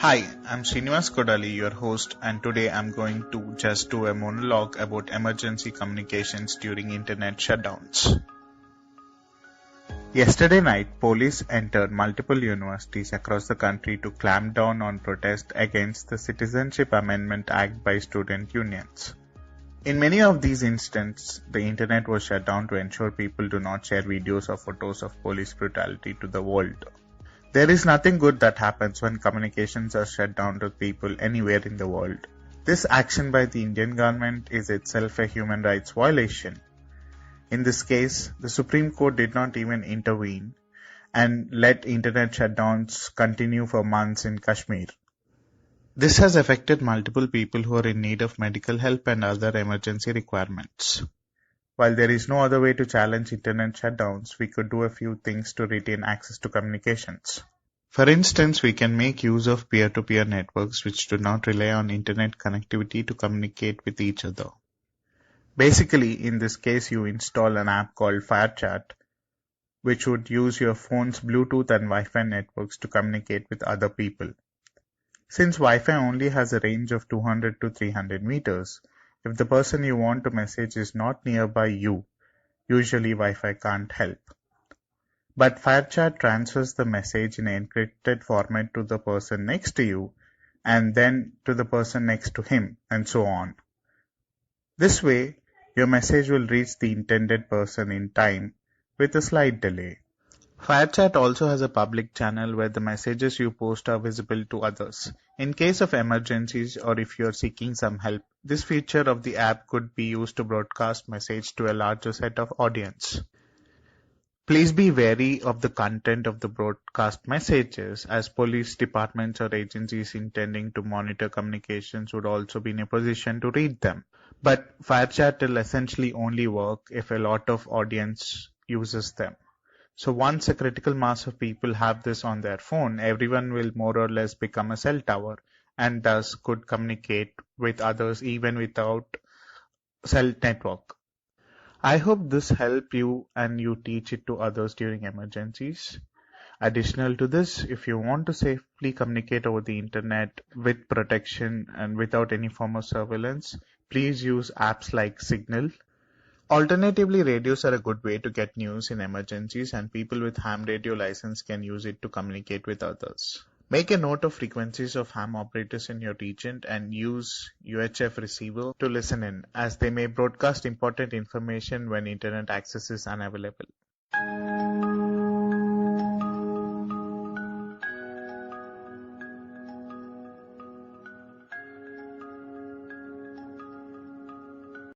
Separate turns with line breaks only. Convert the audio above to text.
Hi, I'm Srinivas Kodali, your host, and today I'm going to just do a monologue about emergency communications during internet shutdowns. Yesterday night, police entered multiple universities across the country to clamp down on protests against the Citizenship Amendment Act by student unions. In many of these instances, the internet was shut down to ensure people do not share videos or photos of police brutality to the world. There is nothing good that happens when communications are shut down to people anywhere in the world. This action by the Indian government is itself a human rights violation. In this case, the Supreme Court did not even intervene and let internet shutdowns continue for months in Kashmir. This has affected multiple people who are in need of medical help and other emergency requirements. While there is no other way to challenge internet shutdowns, we could do a few things to retain access to communications. For instance, we can make use of peer-to-peer networks which do not rely on internet connectivity to communicate with each other. Basically, in this case, you install an app called FireChat, which would use your phone's Bluetooth and Wi-Fi networks to communicate with other people. Since Wi-Fi only has a range of 200 to 300 meters, if the person you want to message is not nearby you, usually Wi-Fi can't help. But FireChat transfers the message in an encrypted format to the person next to you, and then to the person next to him, and so on. This way, your message will reach the intended person in time with a slight delay. FireChat also has a public channel where the messages you post are visible to others. In case of emergencies or if you are seeking some help, this feature of the app could be used to broadcast message to a larger set of audience. Please be wary of the content of the broadcast messages, as police departments or agencies intending to monitor communications would also be in a position to read them. But FireChat will essentially only work if a lot of audience uses them. So once a critical mass of people have this on their phone, everyone will more or less become a cell tower and thus could communicate with others even without cell network. I hope this help you and you teach it to others during emergencies. Additional to this, if you want to safely communicate over the internet with protection and without any form of surveillance, please use apps like Signal. Alternatively, radios are a good way to get news in emergencies, and people with ham radio license can use it to communicate with others. Make a note of frequencies of ham operators in your region and use UHF receiver to listen in, as they may broadcast important information when internet access is unavailable.